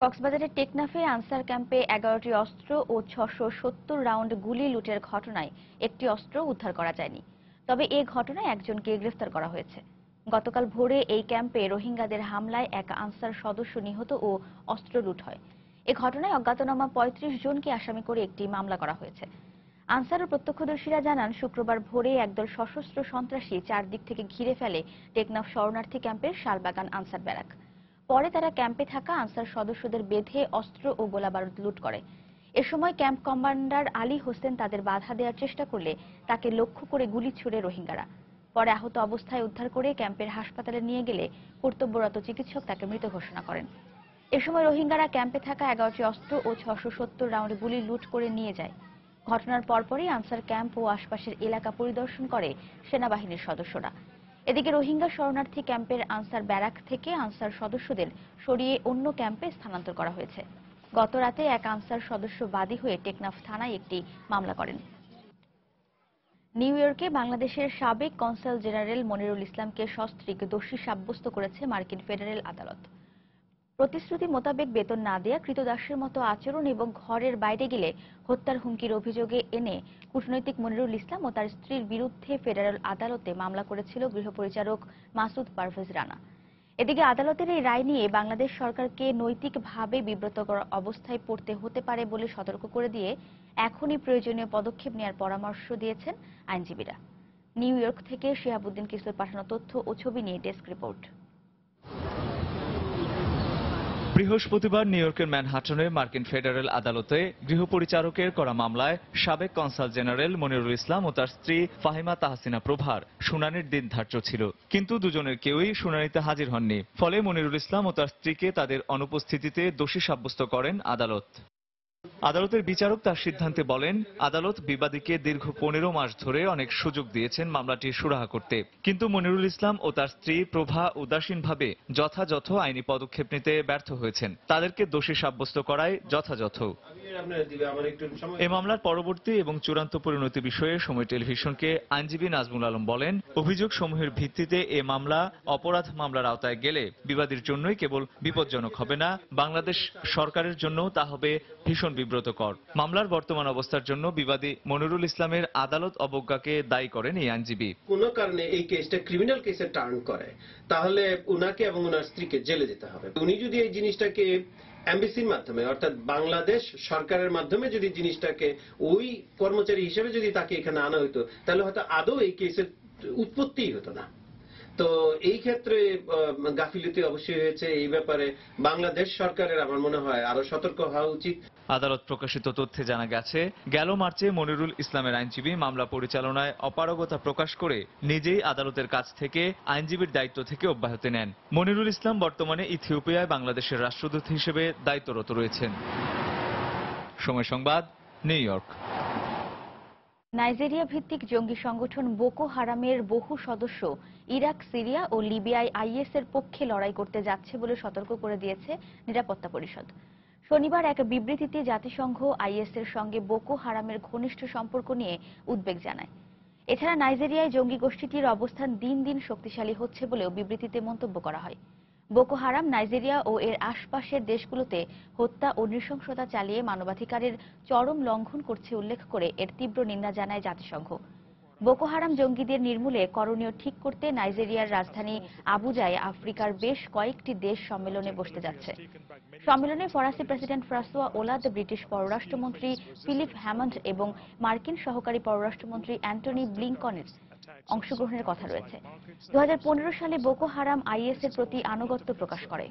কক্সবাজারের টেকনাফে আনসার ক্যাম্পে 11টি অস্ত্র ও 670 রাউন্ড গুলি লুটের ঘটনায় একটি অস্ত্র উদ্ধার করা যায়নি। তবে এই ঘটনায় একজনকে গ্রেফতার করা হয়েছে। গতকাল ভোরে এই ক্যাম্পে রোহিঙ্গাদের হামলায় এক আনসার সদস্য নিহত ও অস্ত্র লুট হয়। এ ঘটনায় অজ্ঞাতনামা 35 জনকে আসামি করে একটি মামলা করা হয়েছে। আনসার ও প্রত্যক্ষদর্শীরা জানান, শুক্রবার ভোরে একদল সশস্ত্র সন্ত্রাসী চারদিক থেকে ঘিরে ফেলে টেকনাফ শরণার্থী ক্যাম্পের শালবাগান আনসার ব্যারাক। পরে তারা ক্যাম্পে থাকা আনসার সদস্যদের বেঁধে অস্ত্র ও গোলাবারুদ লুট করে। এ সময় ক্যাম্প কমান্ডার আলী হোসেন তাদের বাধা দেওয়ার চেষ্টা করলে তাকে লক্ষ্য করে গুলি ছুড়ে রোহিঙ্গারা। পরে আহত অবস্থায় উদ্ধার করে ক্যাম্পের হাসপাতালে নিয়ে গেলে কর্তব্যরত চিকিৎসক তাকে মৃত ঘোষণা করেন। এ সময় রোহিঙ্গারা ক্যাম্পে থাকা 11টি অস্ত্র ও 670 রাউন্ড গুলি লুট করে নিয়ে যায়। ঘটনার পরপরই আনসার ক্যাম্প ও আশপাশের এলাকা পরিদর্শন করে সেনাবাহিনীর সদস্যরা। এদিকে রোহিঙ্গা শরণার্থী ক্যাম্পের আনসার ব্যারাক থেকে আনসার সদস্যদের সরিয়ে অন্য ক্যাম্পে স্থানান্তর করা হয়েছে। গত রাতে এক আনসার সদস্য বাদী হয়ে টেকনাফ থানায় একটি মামলা করেন। নিউ ইয়র্কে বাংলাদেশের সাবেক কনসাল জেনারেল মনিরুল ইসলামকে সস্ত্রীক দোষী সাব্যস্ত করেছে মার্কিন ফেডারেল আদালত। প্রতিশ্রুতি মোতাবেক বেতন না দেয়া, কৃতদাসের মতো আচরণ এবং ঘরের বাইরে গেলে হত্যার হুমকির অভিযোগে এনে কূটনৈতিক মনিরুল ইসলাম ও তার স্ত্রীর বিরুদ্ধে ফেডারেল আদালতে মামলা করেছিল গৃহপরিচারক মাসুদ পারভেজ রানা। এদিকে আদালতের এই রায় নিয়ে বাংলাদেশ সরকারকে নৈতিকভাবে বিব্রতকর অবস্থায় পড়তে হতে পারে বলে সতর্ক করে দিয়ে এখনই প্রয়োজনীয় পদক্ষেপ নেওয়ার পরামর্শ দিয়েছেন আইনজীবীরা। নিউ ইয়র্ক থেকে শিহাবুদ্দিন কিশোর পাঠানো তথ্য ও ছবি নিয়ে ডেস্ক রিপোর্ট। বৃহস্পতিবার নিউ ইয়র্কের ম্যানহাটনে মার্কিন ফেডারেল আদালতে গৃহপরিচারকের করা মামলায় সাবেক কনসাল জেনারেল মনিরুল ইসলাম ও তার স্ত্রী ফাহিমা তাহসিনা প্রভার শুনানির দিন ধার্য ছিল, কিন্তু দুজনের কেউই শুনানিতে হাজির হননি। ফলে মনিরুল ইসলাম ও তার স্ত্রীকে তাদের অনুপস্থিতিতে দোষী সাব্যস্ত করেন আদালত। আদালতের বিচারক তার সিদ্ধান্তে বলেন, আদালত বিবাদীকে দীর্ঘ 15 মাস ধরে অনেক সুযোগ দিয়েছেন মামলাটি সুরাহা করতে, কিন্তু মনিরুল ইসলাম ও তার স্ত্রী প্রভা উদাসীনভাবে যথাযথ আইনি পদক্ষেপ নিতে ব্যর্থ হয়েছেন। তাদেরকে দোষী সাব্যস্ত করাই যথাযথ। এ মামলার পরবর্তী এবং চূড়ান্ত পরিণতি বিষয়ে সময় টেলিভিশনকে আইনজীবী নাজমুল আলম বলেন, অভিযোগ সমূহের ভিত্তিতে এ মামলা অপরাধ মামলার আওতায় গেলে বিবাদীর জন্যই কেবল বিপজ্জনক হবে না, বাংলাদেশ সরকারের জন্যও তা হবে ভীষণ বিব্রতকর। মামলার বর্তমান অবস্থার জন্য বিবাদী মনিরুল ইসলামের আদালত অবজ্ঞাকে দায়ী করেন এই আইনজীবী। কোনো কারণে এই কেসটা ক্রিমিনাল কেসে টার্ন করে তাহলে উনাকে এবং ওনার স্ত্রীকে জেলে যেতে হবে। উনি যদি এই জিনিসটাকে এমবিসির মাধ্যমে অর্থাৎ বাংলাদেশ সরকারের মাধ্যমে যদি জিনিসটাকে ওই কর্মচারী হিসেবে যদি তাকে এখানে আনা হতো তাহলে হয়তো আদৌ এই কেসের উৎপত্তিই হতো না। তো এই ক্ষেত্রে গাফিলতি অবশ্যই হয়েছে। এই ব্যাপারে বাংলাদেশ সরকারের আমার মনে হয় আরো সতর্ক হওয়া উচিত। আদালত প্রকাশিত তথ্যে জানা গেছে, গেল মার্চে মনিরুল ইসলামের আইনজীবী মামলা পরিচালনায় অপারগতা প্রকাশ করে নিজেই আদালতের কাছ থেকে আইনজীবীর দায়িত্ব থেকে অব্যাহতি নেন। মনিরুল ইসলাম বর্তমানে ইথিওপিয়ায় বাংলাদেশের রাষ্ট্রদূত হিসেবে দায়িত্বরত রয়েছেন। সময় সংবাদ, নিউ ইয়র্ক। নাইজেরিয়া ভিত্তিক জঙ্গি সংগঠন বোকো হারামের বহু সদস্য ইরাক, সিরিয়া ও লিবিয়ায় আইএস এর পক্ষে লড়াই করতে যাচ্ছে বলে সতর্ক করে দিয়েছে নিরাপত্তা পরিষদ। শনিবার এক বিবৃতিতে জাতিসংঘ আইএস এর সঙ্গে বোকো হারামের ঘনিষ্ঠ সম্পর্ক নিয়ে উদ্বেগ জানায়। এছাড়া নাইজেরিয়ায় জঙ্গি গোষ্ঠীটির অবস্থান দিন দিন শক্তিশালী হচ্ছে বলেও বিবৃতিতে মন্তব্য করা হয়। বোকো হারাম নাইজেরিয়া ও এর আশপাশের দেশগুলোতে হত্যা ও নৃশংসতা চালিয়ে মানবাধিকারের চরম লঙ্ঘন করছে উল্লেখ করে এর তীব্র নিন্দা জানায় জাতিসংঘ। বোকো হারাম জঙ্গিদের নির্মূলে করণীয় ঠিক করতে নাইজেরিয়ার রাজধানী আবুজায় আফ্রিকার বেশ কয়েকটি দেশ সম্মেলনে বসতে যাচ্ছে। সম্মেলনে ফরাসি প্রেসিডেন্ট ফ্রাঁসোয়া ওলাদ, ব্রিটিশ পররাষ্ট্রমন্ত্রী ফিলিপ হ্যামন্ড এবং মার্কিন সহকারী পররাষ্ট্রমন্ত্রী অ্যান্টনি ব্লিংকনের অংশগ্রহণের কথা রয়েছে। 2015 সালে বোকো হারাম আইএস এর প্রতি আনুগত্য প্রকাশ করে।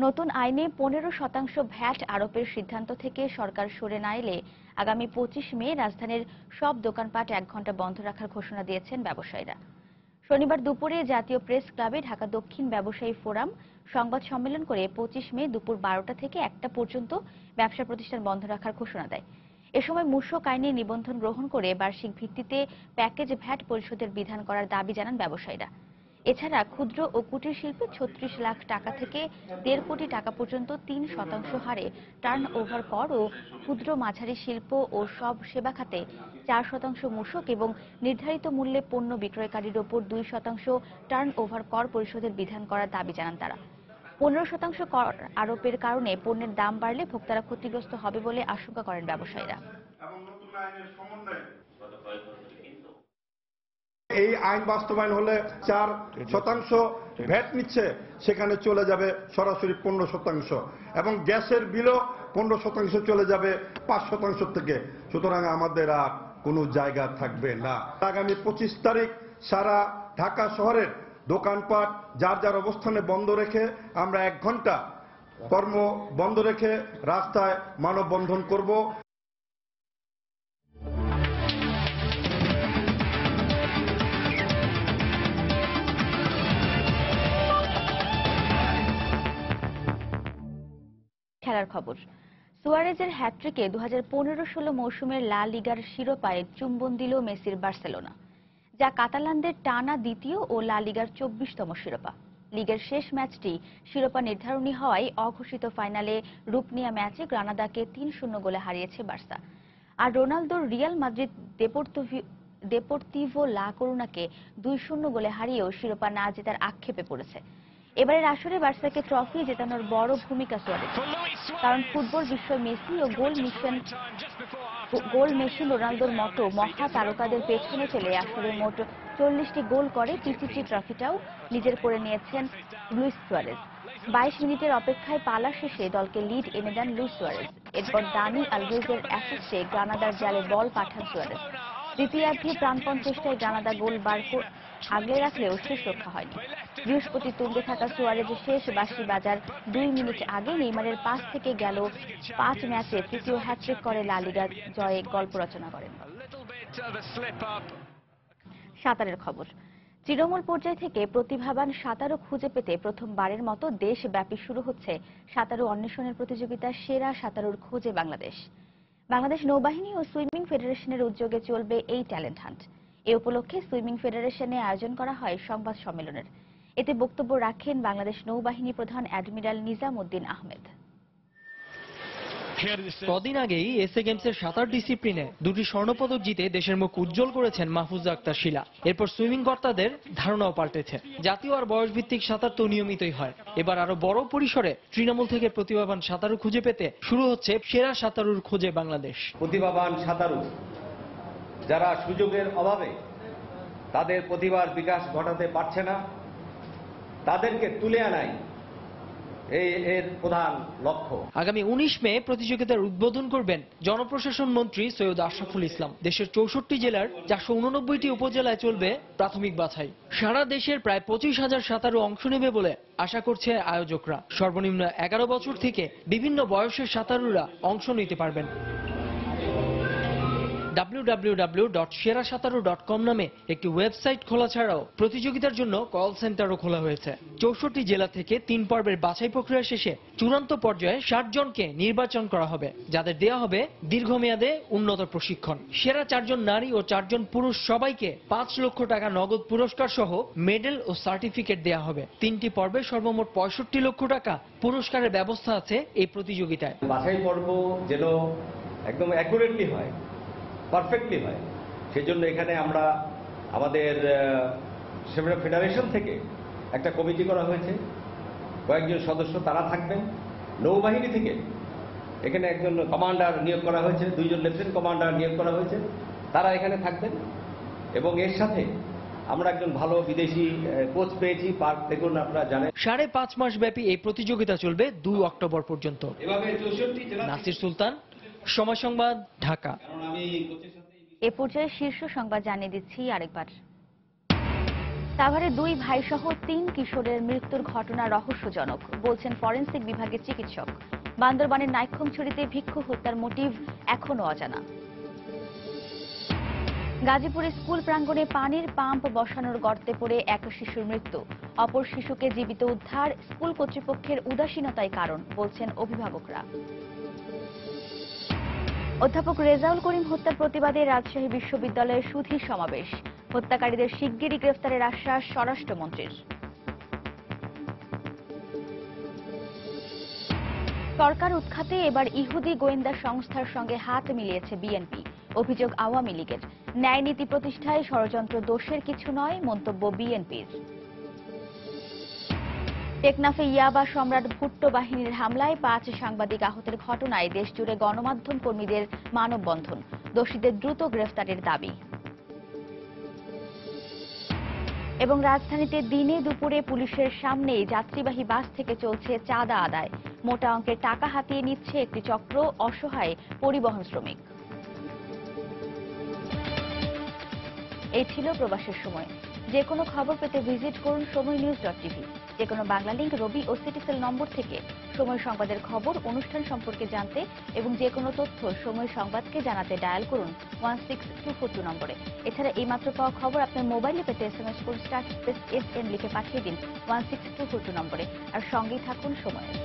নতুন আইনে 15% ভ্যাট আরোপের সিদ্ধান্ত থেকে সরকার সরে না এলে আগামী 25 মে রাজধানীর সব দোকানপাট 1 ঘণ্টা বন্ধ রাখার ঘোষণা দিয়েছেন ব্যবসায়ীরা। শনিবার দুপুরে জাতীয় প্রেস ক্লাবে ঢাকা দক্ষিণ ব্যবসায়ী ফোরাম সংবাদ সম্মেলন করে 25 মে দুপুর 12টা থেকে 1টা পর্যন্ত ব্যবসা প্রতিষ্ঠান বন্ধ রাখার ঘোষণা দেয়। এ সময় মূসক আইনে নিবন্ধন গ্রহণ করে বার্ষিক ভিত্তিতে প্যাকেজ ভ্যাট পরিশোধের বিধান করার দাবি জানান ব্যবসায়ীরা। এছাড়া ক্ষুদ্র ও কুটির শিল্পে 36 লাখ টাকা থেকে 1.5 কোটি টাকা পর্যন্ত 3% হারে টার্ন ওভার কর ও ক্ষুদ্র মাঝারি শিল্প ও সব সেবা খাতে 4% মূসক এবং নির্ধারিত মূল্যে পণ্য বিক্রয়কারীর ওপর 2% টার্ন ওভার কর পরিশোধের বিধান করার দাবি জানান তারা। 15% কর আরোপের কারণে পণ্যের দাম বাড়লে ভোক্তারা ক্ষতিগ্রস্ত হবে বলে আশঙ্কা করেন ব্যবসায়ীরা। এই আইন বাস্তবায়ন হলে 4% ভ্যাট নিচ্ছে, সেখানে চলে যাবে সরাসরি 15% এবং গ্যাসের বিলও 15% চলে যাবে 5% থেকে। সুতরাং আমাদের আর কোনো জায়গা থাকবে না। আগামী 25 তারিখ সারা ঢাকা শহরের দোকানপাট যার যার অবস্থানে বন্ধ রেখে আমরা 1 ঘণ্টা কর্ম বন্ধ রেখে রাস্তায় মানববন্ধন করব। খেলার খবর। সুয়ারেজের হ্যাট্রিকে 2015-16 মৌসুমের লা লিগার শিরোপায় চুম্বন দিল মেসির বার্সেলোনা, যা কাতালানদের টানা দ্বিতীয় ও লা লিগার 24তম শিরোপা। লিগের শেষ ম্যাচটি শিরোপা নির্ধারণী হওয়ায় অঘোষিত ফাইনালে রূপ নেয়া ম্যাচে গ্রানাদাকে 3-0 গোলে হারিয়েছে বার্সা। আর রোনালদোর রিয়াল মাদ্রিদ দেপোর্তিভো লা করুনাকে 2-0 গোলে হারিয়েও শিরোপা না জেতার আক্ষেপে পড়েছে। এবারের আসরে বার্সাকে ট্রফি জেতানোর বড় ভূমিকা সুয়ারেজ, কারণ ফুটবল বিশ্বয় মেসি ও গোল মেশিন রোনালদোর মতো মহা তারকাদের পেছনে ফেলে আসরে মোট 40টি গোল করে পিচিচি ট্রফিটাও নিজের করে নিয়েছেন লুইস সুয়ারেজ। 22 মিনিটের অপেক্ষায় পালা শেষে দলকে লিড এনে দেন লুইস সুয়ারেজ। এরপর দানি আলভেজের অ্যাসিস্টে গ্রানাদার জালে বল পাঠান সুয়ারেজ। দ্বিতীয়ার্ধে প্রাণপণ চেষ্টায় গ্রানাদা গোল বার আগলে রাখলেও শেষ রক্ষা হয়নি। বৃহস্পতি তুঙ্গে থাকা সুয়ারেজের শেষ বাঁশি বাজার 2 মিনিট আগে নেইমারের পাস থেকে গেল 5 ম্যাচে তৃতীয় হ্যাট্রিক করে লা লিগা জয়ে গল্প রচনা করেন। সাঁতারের খবর। তৃণমূল পর্যায় থেকে প্রতিভাবান সাঁতারু খুঁজে পেতে প্রথমবারের মতো দেশব্যাপী শুরু হচ্ছে সাঁতারু অন্বেষণের প্রতিযোগিতা সেরা সাঁতারুর খোঁজে বাংলাদেশ। বাংলাদেশ নৌবাহিনী ও সুইমিং ফেডারেশনের উদ্যোগে চলবে এই ট্যালেন্ট হান্ট। এ উপলক্ষে সুইমিং ফেডারেশনে আয়োজন করা হয় সংবাদ সম্মেলনের। এতে বক্তব্য রাখেন বাংলাদেশ নৌবাহিনী প্রধান অ্যাডমিরাল নিজাম উদ্দিন আহমেদ। কদিন আগেই এসএ গেমসের সাঁতার ডিসিপ্লিনে 2টি স্বর্ণপদক জিতে দেশের মুখ উজ্জ্বল করেছেন মাহফুজা আক্তার শিলা। এরপর সুইমিং কর্তাদের ধারণাও পাল্টেছে। জাতীয় আর বয়সভিত্তিক সাঁতার তো নিয়মিতই হয়, এবার আরো বড় পরিসরে তৃণমূল থেকে প্রতিভাবান সাঁতারু খুঁজে পেতে শুরু হচ্ছে সেরা সাঁতারুর খোঁজে বাংলাদেশ। প্রতিভাবান সাঁতারু যারা সুযোগের অভাবে তাদের প্রতিভার বিকাশ ঘটাতে পারছে না, তাদেরকে তুলে আনাই এর প্রধান লক্ষ্য। আগামী 19 মে প্রতিযোগিতার উদ্বোধন করবেন জনপ্রশাসন মন্ত্রী সৈয়দ আশরাফুল ইসলাম। দেশের 64টি জেলার 489টি উপজেলায় চলবে প্রাথমিক বাছাই। সারা দেশের প্রায় 25,000 সাঁতারু অংশ নেবে বলে আশা করছে আয়োজকরা। সর্বনিম্ন 11 বছর থেকে বিভিন্ন বয়সের সাঁতারুরা অংশ নিতে পারবেন। www.seraSataru.com নামে একটি ওয়েবসাইট খোলা ছাড়াও প্রতিযোগিতার জন্য কল সেন্টারও খোলা হয়েছে। 64টি জেলা থেকে 3 পর্বের বাছাই প্রক্রিয়া শেষে চূড়ান্ত পর্যায়ে 60 জনকে নির্বাচন করা হবে, যাদের দেওয়া হবে দীর্ঘমেয়াদে উন্নত প্রশিক্ষণ। সেরা 4 জন নারী ও 4 জন পুরুষ সবাইকে 5 লক্ষ টাকা নগদ পুরস্কার সহ মেডেল ও সার্টিফিকেট দেওয়া হবে। 3টি পর্বে সর্বমোট 65 লক্ষ টাকা পুরস্কারের ব্যবস্থা আছে এই প্রতিযোগিতায়। বাছাই পর্ব যেন একদম অ্যাকুরেটলি হয়, পারফেক্টলি হয়, সেজন্য এখানে আমরা আমাদের ফেডারেশন থেকে একটা কমিটি করা হয়েছে, কয়েকজন সদস্য তারা থাকবেন। নৌবাহিনী থেকে এখানে একজন কমান্ডার নিয়োগ করা হয়েছে, 2 জন লেফটেন্যান্ট কমান্ডার নিয়োগ করা হয়েছে, তারা এখানে থাকবেন। এবং এর সাথে আমরা একজন ভালো বিদেশি কোচ পেয়েছি, পার্ক দেখুন আপনারা জানেন। 5.5 মাস ব্যাপী এই প্রতিযোগিতা চলবে 2 অক্টোবর পর্যন্ত। নাসির সুলতান, সময় সংবাদ, ঢাকা। এ পর্যায়ে শীর্ষ সংবাদ জানিয়ে দিচ্ছি আরেকবার। সাভারে 2 ভাই সহ 3 কিশোরের মৃত্যুর ঘটনা রহস্যজনক, বলছেন ফরেনসিক বিভাগের চিকিৎসক। বান্দরবানের নাইক্ষ্যংছড়িতে ভিক্ষু হত্যার মোটিভ এখনো অজানা। গাজীপুরে স্কুল প্রাঙ্গণে পানির পাম্প বসানোর গর্তে পড়ে এক শিশুর মৃত্যু। অপর শিশুকে জীবিত উদ্ধার স্কুল কর্তৃপক্ষের উদাসীনতাই কারণ, বলছেন অভিভাবকরা। অধ্যাপক রেজাউল করিম হত্যার প্রতিবাদে রাজশাহী বিশ্ববিদ্যালয়ের সুধী সমাবেশ। হত্যাকারীদের শিগগিরই গ্রেফতারের আশ্বাস স্বরাষ্ট্রমন্ত্রীর। সরকার উৎখাতে এবার ইহুদি গোয়েন্দা সংস্থার সঙ্গে হাত মিলিয়েছে বিএনপি। অভিযোগ আওয়ামী লীগের। ন্যায় নীতি প্রতিষ্ঠায় ষড়যন্ত্র দোষের কিছু নয়, মন্তব্য বিএনপির। টেকনাফে ইয়াবা সম্রাট ভুট্টো বাহিনীর হামলায় 5 সাংবাদিক আহতের ঘটনায় দেশজুড়ে গণমাধ্যম কর্মীদের মানববন্ধন। দোষীদের দ্রুত গ্রেফতারের দাবি। এবং রাজধানীতে দিনে দুপুরে পুলিশের সামনেই যাত্রীবাহী বাস থেকে চলছে চাঁদা আদায়। মোটা অঙ্কের টাকা হাতিয়ে নিচ্ছে একটি চক্র, অসহায় পরিবহন শ্রমিক। এই ছিল প্রবাসের সময়। যে কোনো খবর পেতে ভিজিট করুন সময়নিউজ.টিভি। যে কোনো বাংলা লিংক, রবি ও সিটিসেল নম্বর থেকে সময় সংবাদের খবর, অনুষ্ঠান সম্পর্কে জানতে এবং যে কোনো তথ্য সময় সংবাদকে জানাতে ডায়াল করুন 16242 নম্বরে। এছাড়া এইমাত্র পাওয়া খবর আপনার মোবাইলে পেতে SMS করুন *SN লিখে পাঠিয়ে দিন 16242 নম্বরে। আর সঙ্গেই থাকুন সময়ের।